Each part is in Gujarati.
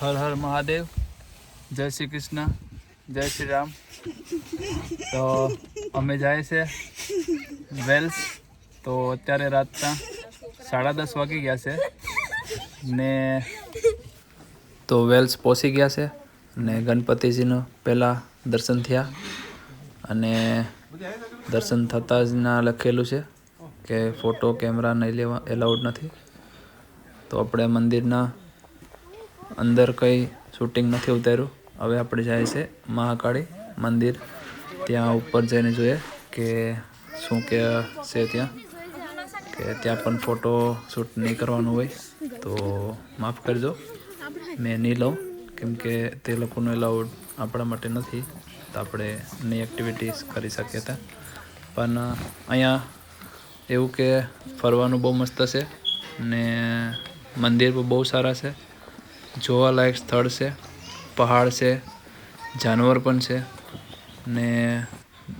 હર હર મહાદેવ, જય શ્રી કૃષ્ણ, જય શ્રી રામ. તો અમે જાય છે વેલ્સ. તો અત્યારે રાતના 10:30 વાગી ગયા છે ને તો વેલ્સ પહોંચી ગયા છે ને ગણપતિજીનો પહેલાં દર્શન થયા અને દર્શન થતાં જ ના લખેલું છે કે ફોટો કેમેરા નહીં લેવા એલાઉડ નથી. તો આપણે મંદિરના અંદર કંઈ શૂટિંગ નથી ઉતાર્યું. હવે આપણે જાય છે મહાકાળી મંદિર. ત્યાં ઉપર જઈને જોઈએ કે શું કે છે ત્યાં, કે ત્યાં પણ ફોટો શૂટ નહીં કરવાનું હોય તો માફ કરજો, મેં નહીં લઉં કેમ કે તે લોકોનું એલાઉડ આપણા માટે નથી, તો આપણે ની એક્ટિવિટીઝ કરી શકીએ હતા. પણ અહીંયા એવું કે ફરવાનું બહુ મસ્ત છે ને મંદિર પણ બહુ સારા છે, જોવાલાયક સ્થળ છે, પહાડ છે, જાનવર પણ છે ને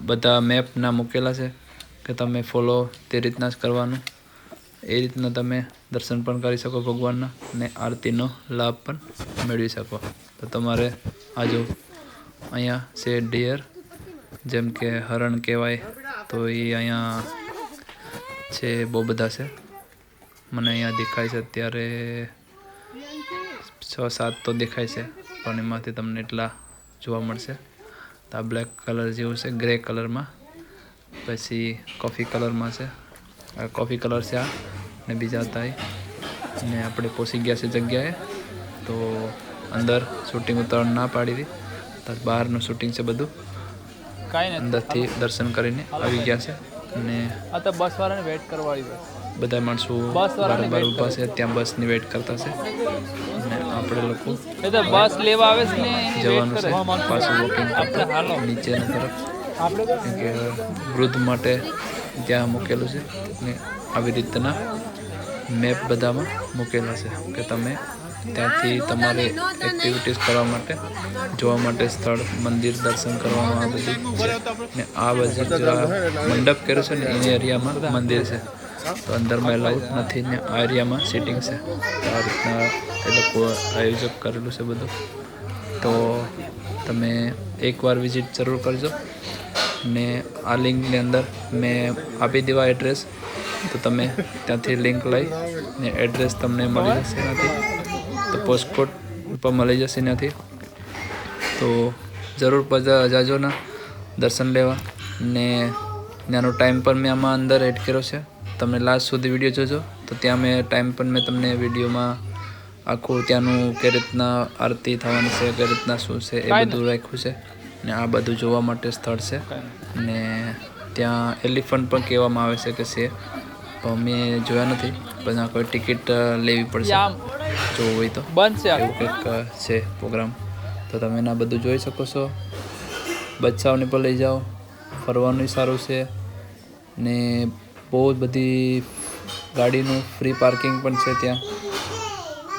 બધા મેપના મૂકેલા છે કે તમે ફોલો તે રીતના જ કરવાનું. એ રીતના તમે દર્શન પણ કરી શકો ભગવાનના ને આરતીનો લાભ પણ મેળવી શકો. તો તમારે આજો અહીંયા છે ડિયર, જેમ કે હરણ કહેવાય, તો એ અહીંયા છે, બહુ બધા છે. મને અહીંયા દેખાય છે અત્યારે 6-7 તો દેખાય છે, પણ એમાંથી તમને એટલા જોવા મળશે. તો આ બ્લેક કલર જેવું છે, ગ્રે કલરમાં, પછી કોફી કલરમાં છે, આ કોફી કલર છે આ, ને બીજા હતા ને આપણે પહોંચી ગયા છે જગ્યાએ. તો અંદર શૂટિંગ ઉતારવા ના પાડી હતી, તો બહારનું શૂટિંગ છે બધું. અંદરથી દર્શન કરીને આવી ગયા છે ને આ તો બસ વાળાને વેઇટ કરવાની બધા માણસો બરાબર ઊભા છે ત્યાં બસની વેઇટ કરતા છે અને આપણે લોકો બસ લેવા આવે છે ને જવાનું છે પાછું વોકિંગ કરતા નીચેની તરફ, કે વૃદ્ધ માટે ત્યાં મૂકેલું છે ને આવી રીતના મેપ બધામાં મૂકેલા છે કે તમે ત્યાંથી તમારે એક્ટિવિટીઝ કરવા માટે, જોવા માટે સ્થળ, મંદિર દર્શન કરવામાં આ બધું છે. ને આ બાજુ મંડપ કર્યો છે ને એની એરિયામાં મંદિર છે, તો અંદરમાં એલાઉડ નથી ને આ એરિયામાં સીટિંગ છે. તો આ રીતના એ લોકો આયોજક કરેલું છે બધું. તો તમે એકવાર વિઝિટ જરૂર કરજો ને આ લિંકની અંદર મેં આપી દેવા એડ્રેસ, તો તમે ત્યાંથી લિંક લઈ ને એડ્રેસ તમને મળી જશે એનાથી, તો પોસ્ટકોડ પણ મળી જશે એનાથી. તો જરૂર જાજો ના દર્શન લેવા ને ત્યાંનો ટાઈમ પણ મેં આમાં અંદર એડ કર્યો છે. તમે લાસ્ટ સુધી વિડીયો જોજો તો ત્યાં મેં ટાઈમ પણ મેં તમને વિડીયોમાં આખું ત્યાંનું કઈ રીતના આરતી થવાની છે, કઈ રીતના શું છે એ બધું રાખ્યું છે. ને આ બધું જોવા માટે સ્થળ છે ને ત્યાં એલિફન્ટ પણ કહેવામાં આવે છે કે છે, પણ મેં જોયા નથી. પણ આ કોઈ ટિકિટ લેવી પડશે જોવું હોય તો, બનશે એવું કંઈક છે પ્રોગ્રામ. તો તમે એના બધું જોઈ શકો છો. બચ્ચાઓને પણ લઈ જાઓ, ફરવાનું સારું છે ને બહુ જ બધી ગાડીનું ફ્રી પાર્કિંગ પણ છે ત્યાં.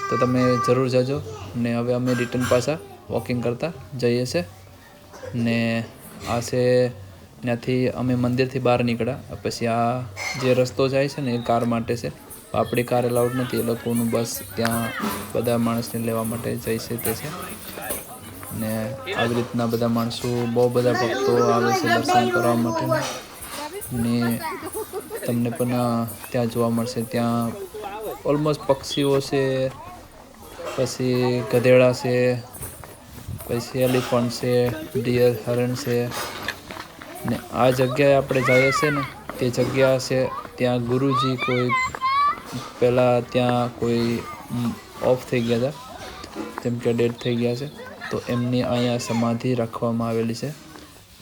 તો તમે જરૂર જજો. ને હવે અમે રિટર્ન પાછા વોકિંગ કરતા જઈએ છે ને આ છે ત્યાંથી અમે મંદિરથી બહાર નીકળ્યા પછી આ જે રસ્તો જાય છે ને એ કાર માટે છે, આપણી કાર એલાઉડ નથી, એ લોકોનું બસ ત્યાં બધા માણસને લેવા માટે જાય છે તે છે. ને આવી રીતના બધા માણસો, બહુ બધા ભક્તો આવે છે દર્શન કરવા માટે ને તમને પણ ત્યાં જોવા મળશે. ત્યાં ઓલમોસ્ટ પક્ષીઓ છે, પછી ગધેડા છે, પછી એલિફન્ટ છે, ડિયર, હરણ છે. ને આ જગ્યાએ આપણે જઈએ છીએ ને તે જગ્યા છે, ત્યાં ગુરુજી કોઈ પહેલાં ત્યાં કોઈ ઓફ થઈ ગયા હતા, જેમ કે ડેડ થઈ ગયા છે, તો એમની અહીંયા સમાધિ રાખવામાં આવેલી છે.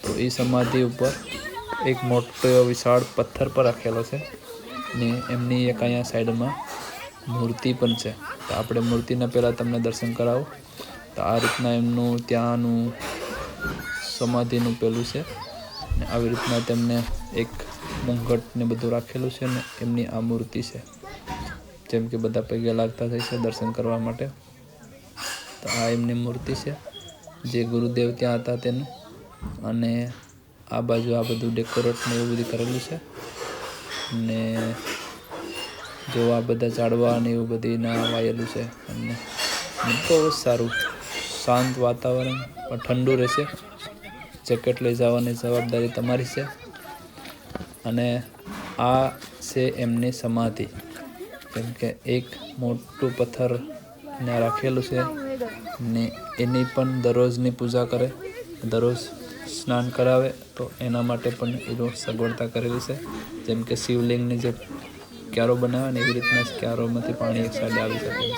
તો એ સમાધિ ઉપર એક મોટો એવો વિશાળ પથ્થર પર રાખેલો છે ને એમની એક અહીંયા સાઈડમાં મૂર્તિ પણ છે. તો આપણે મૂર્તિના પહેલાં તમને દર્શન કરાવું. તો આ રીતના એમનું ત્યાંનું સમાધિનું પેલું છે ને આવી રીતના તેમને એક મુંગટ ને બધું રાખેલું છે ને એમની આ મૂર્તિ છે, જેમ કે બધા પગે લાગતા થાય છે દર્શન કરવા માટે. તો આ એમની મૂર્તિ છે જે ગુરુદેવ ત્યાં હતા તેનું. અને આ બાજુ આ બધું ડેકોરેટ ને એવું બધું કરેલું છે ને જો આ બધા ઝાડવા ને એવું બધી ના વાયેલું છે. અને બહુ સારું શાંત વાતાવરણ, પણ ઠંડુ રહેશે. જેકેટ લઈ જવાની જવાબદારી તમારી છે. અને આ છે એમની સમાધિ, કેમ કે એક મોટું પથ્થર ત્યાં રાખેલું છે ને એની પણ દરરોજની પૂજા કરે, દરરોજ સ્નાન કરાવે. તો એના માટે પણ એનો સગવડતા કરેલી છે. જેમ કે શિવલિંગની જે ક્યારો બનાવે ને એવી રીતના ક્યારોમાંથી પાણી એક સાઈડે આવી શકે છે.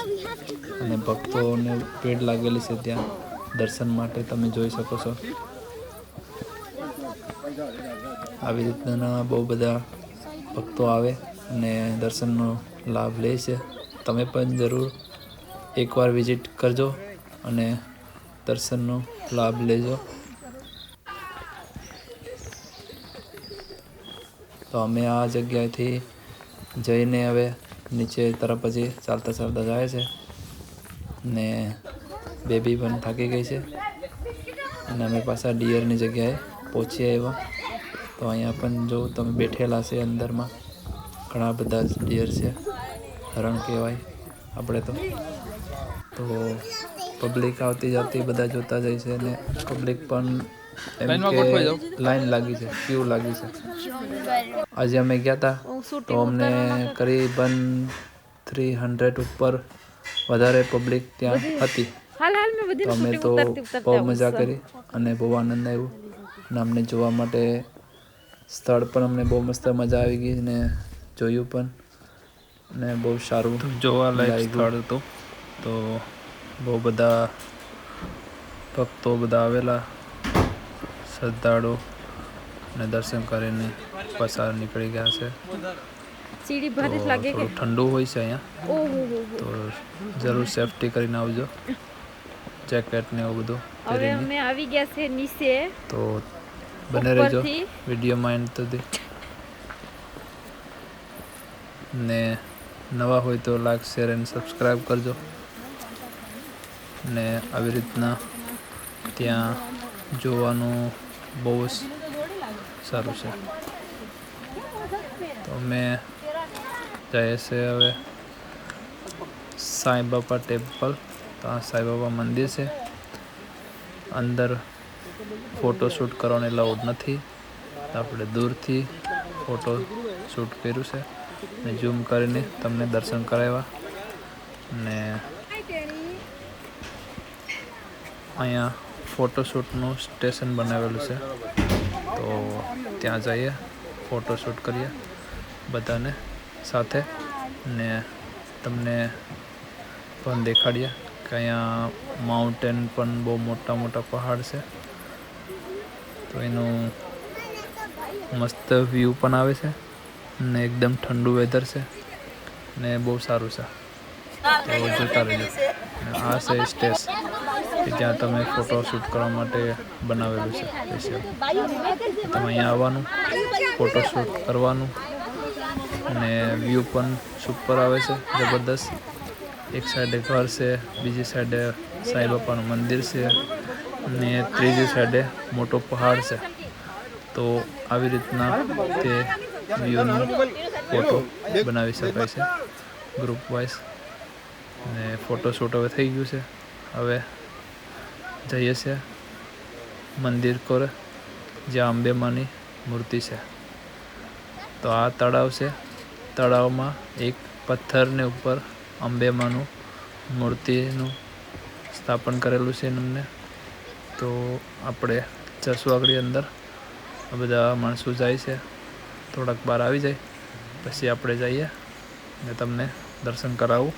અને ભક્તોને ભીડ લાગેલી છે ત્યાં દર્શન માટે, તમે જોઈ શકો છો. આવી રીતના બહુ બધા ભક્તો આવે અને દર્શનનો લાભ લે છે. તમે પણ જરૂર એકવાર વિઝિટ કરજો અને દર્શનનો લાભ લેજો. તો અમે આ જગ્યાએથી જઈને હવે નીચે તરફ હજી ચાલતા ચાલતા જાય છે ને બેબી પણ થાકી ગઈ છે. અને અમે પાછા ડિયરની જગ્યાએ પહોંચી આવ્યા. તો અહીંયા પણ જો તમે બેઠેલા છે અંદરમાં ઘણા બધા ડિયર છે, હરણ કહેવાય આપણે તો પબ્લિક આવતી જતી બધા જોતા જાય છે. અને પબ્લિક પણ એમ કે લાઈન લાગી છે, ક્યુ લાગી છે. આજે અમે ગયા હતા તો અમને કરીબન 300 ઉપર વધારે પબ્લિક ત્યાં હતી. તો અમે તો બહુ મજા કરી અને બહુ આનંદ આવ્યો. અને અમને જોવા માટે સ્થળ પણ અમને બહુ મસ્ત મજા આવી ગઈ ને જોયું પણ, ને બહુ સારું જોવાલાયક સ્થળ હતું. તો બહુ બધા ભક્તો બધા આવેલા, શ્રદ્ધાળુ, ને દર્શન કરીને પાછા નીકળી ગયા છે. તો થોડું ઠંડુ હોય છે અહીંયા, તો જરૂર સેફટી કરીને આવજો, જેકેટ ને એવું બધું હવે અમે આવી ગયા છે નીચે. તો બને રહેજો વિડીયોમાં એન્ડ સુધી. ને નવા હોય તો લાઈક, શેર અને સબસ્ક્રાઈબ કરજો. ને આવી રીતના ત્યાં જોવાનું બહુ જ સારું છે. તો અમે જઈએ છીએ હવે સાંઈબાબા ટેમ્પલ. તો આ સાંઈબાબા મંદિર છે. અંદર ફોટો શૂટ કરવાની અલાઉડ નથી, તો આપણે દૂરથી ફોટો શૂટ કર્યું છે ને ઝૂમ કરીને તમને દર્શન કરાવ્યા. ને અહીંયા ફોટોશૂટનું સ્ટેશન બનાવેલું છે. તો ત્યાં જઈએ, ફોટોશૂટ કરીએ બધાને સાથે, ને તમને પણ દેખાડીએ કે અહીંયા માઉન્ટેન પણ બહુ મોટા મોટા પહાડ છે. તો એનું મસ્ત વ્યૂ પણ આવે છે ને એકદમ ઠંડુ વેધર છે ને બહુ સારું છે. તો જોતા રહેજો. આ છે સ્ટેજ કે જ્યાં તમે ફોટોશૂટ કરવા માટે બનાવેલું છે સ્પેશિયલ. તમે અહીંયા આવવાનું, ફોટોશૂટ કરવાનું, અને વ્યૂ પણ સુપર આવે છે, જબરદસ્ત. એક સાઈડે ઘર છે, બીજી સાઈડે સાંઈબાબાનું મંદિર છે અને ત્રીજી સાઈડે મોટો પહાડ છે. તો આવી રીતના તે વ્યૂનો ફોટો બનાવી શકાય છે ગ્રુપ વાઇઝ. ને ફોટોશૂટ હવે થઈ ગયું છે. હવે જઈએ છીએ મંદિર કોર, જ્યાં અંબેમાની મૂર્તિ છે. તો આ તળાવ છે. તળાવમાં એક પથ્થરને ઉપર અંબેમાનું મૂર્તિનું સ્થાપન કરેલું છે એમને. તો આપણે જશું આગળ અંદર. આ બધા માણસો જાય છે, થોડાક બહાર આવી જાય પછી આપણે જઈએ ને તમને દર્શન કરાવું.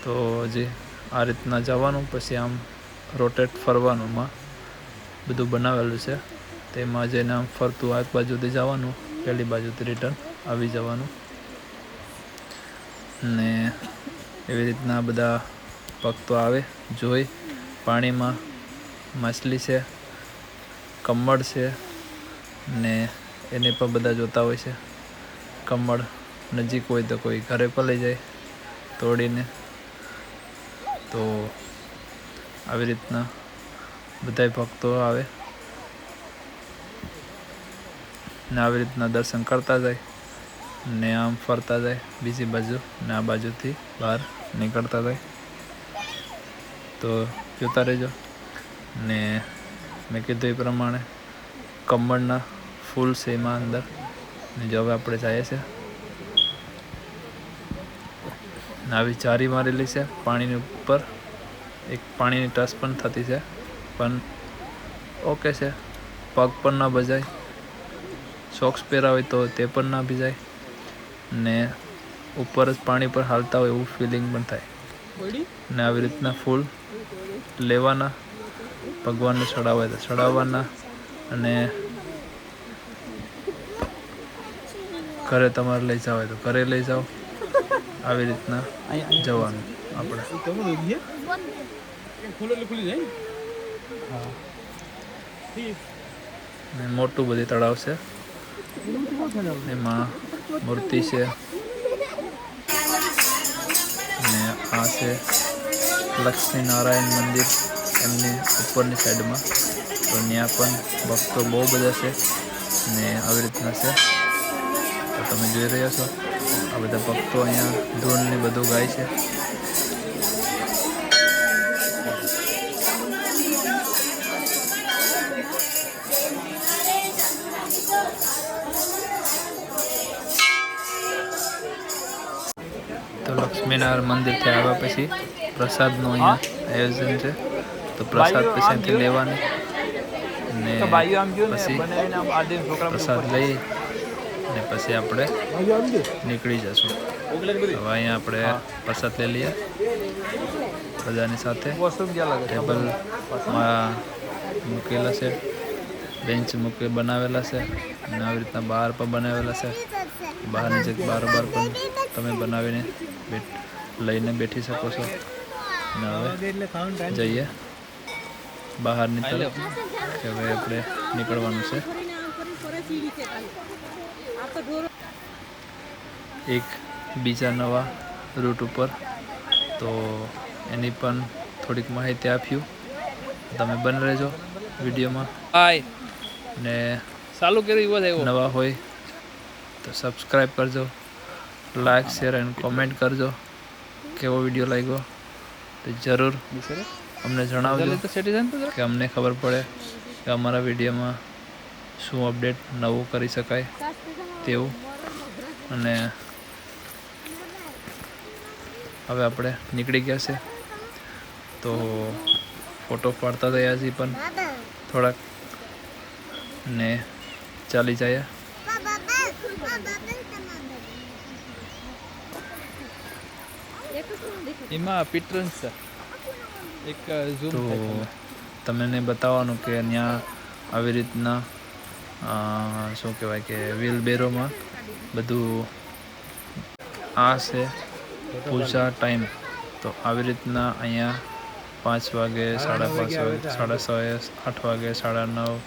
તો હજી આ રીતના જવાનું, પછી આમ રોટેટ ફરવાનુંમાં બધું બનાવેલું છે. તેમાં જઈને આમ ફરતું એક બાજુથી જવાનું, પેલી બાજુથી રિટર્ન આવી જવાનું. ને એવી રીતના બધા ભક્તો આવે, જોઈ. પાણીમાં માછલી છે, કમળ છે, ને એને પણ બધા જોતા હોય છે. કમળ નજીક હોય તો કોઈ ઘરે પણ લઈ જાય તોડીને. તો આવી રીતના બધાય ભક્તો આવે ને આવી રીતના દર્શન કરતા જાય ને આમ ફરતા જાય બીજી બાજુ, ને આ બાજુથી બહાર નીકળતા જાય. તો જોતા રહેજો. ને મેં કીધું એ પ્રમાણે કમળના ફૂલ છે એમાં અંદર. ને જો હવે આપણે જઈએ છીએ. આવી ચારી મારેલી છે પાણીની ઉપર. એક પાણીની ટચ પણ થતી છે, પણ ઓકે છે. પગ પણ ના ભજાય, સોક્સ પહેરા હોય તો તે પણ ના ભીજાય, ને ઉપર જ પાણી પર હાલતા હોય એવું ફિલિંગ પણ થાય. ને આવી રીતના ફૂલ લેવાના, ભગવાનને ચડાવવા તો ચડાવવાના, અને ઘરે તમારે લઈ જાવ હોય તો ઘરે લઈ જાઓ. આવી રીતના જવાનું આપણે. ને મોટું બધી તળાવ છે, એમાં મૂર્તિ છે. ને આ છે લક્ષ્મી નારાયણ મંદિર એમની ઉપરની સાઈડમાં. તો ત્યાં પણ ભક્તો બહુ બધા છે ને આવી રીતના છે. તો તમે જોઈ રહ્યા છો આ બધા ભક્તો અહીંયા ધૂન ને બધું ગાય છે. તો લક્ષ્મીનારાયણ મંદિરથી આવ્યા પછી પ્રસાદનું અહીંયા આયોજન છે. તો પ્રસાદ પછી અહીંથી લેવાની ને પછી પ્રસાદ લઈ ને પછી આપણે નીકળી જશું. હવે અહીંયા આપણે પ્રસાદ લઈ લઈએ બધાની સાથે. ટેબલમાં મૂકેલા છે, બેન્ચ બનાવેલા છે, અને આવી રીતના બહાર પણ બનાવેલા છે. બહારની જગ્યા બાર પણ તમે બનાવીને લઈને બેઠી શકો છો. અને હવે જઈએ બહારની તરફ કે હવે આપણે નીકળવાનું છે. એક બીજા નવા રૂટ ઉપર, તો એની પણ થોડીક માહિતી આપ્યું. તમે બને રહેજો વિડીયોમાં. ને ચાલુ કર્યું નવા હોય તો સબસ્ક્રાઈબ કરજો, લાઈક શેર અને કોમેન્ટ કરજો. કેવો વિડીયો લાગ્યો તો જરૂર અમને જણાવજો, કે અમને ખબર પડે કે અમારા વિડીયોમાં શું અપડેટ નવું કરી શકાય તેવું. અને હવે આપણે નીકળી ગયા છે, તો ફોટો પાડતા થયા છીએ પણ થોડાક ને ચાલી જાય. એમાં પિટ્રન્સ એક ઝૂમ તો તમને બતાવવાનું કે ત્યાં આવી રીતના શું કહેવાય કે વ્હીલબેરોમાં બધું આ છે પૂજા ટાઈમ. તો આવી રીતના અહીંયા 5 વાગે, 5:30 વાગે, 6:30, 8 વાગે, 9:30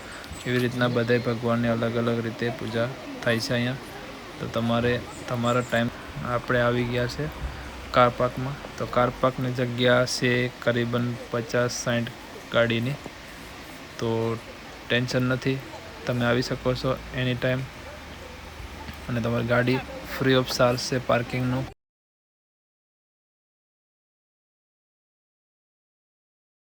એવી રીતના બધા ભગવાનની અલગ અલગ રીતે પૂજા થાય છે અહીંયા. તો તમારા ટાઈમ આપણે આવી ગયા છે કાર પાર્કમાં. તો કાર પાર્કની જગ્યા છે કરીબન 50-60 ગાડીની. તો ટેન્શન નથી, તમે આવી શકો છો એની ટાઈમ. અને તમારી ગાડી ફ્રી ઓફ ચાર્જ છે પાર્કિંગનું.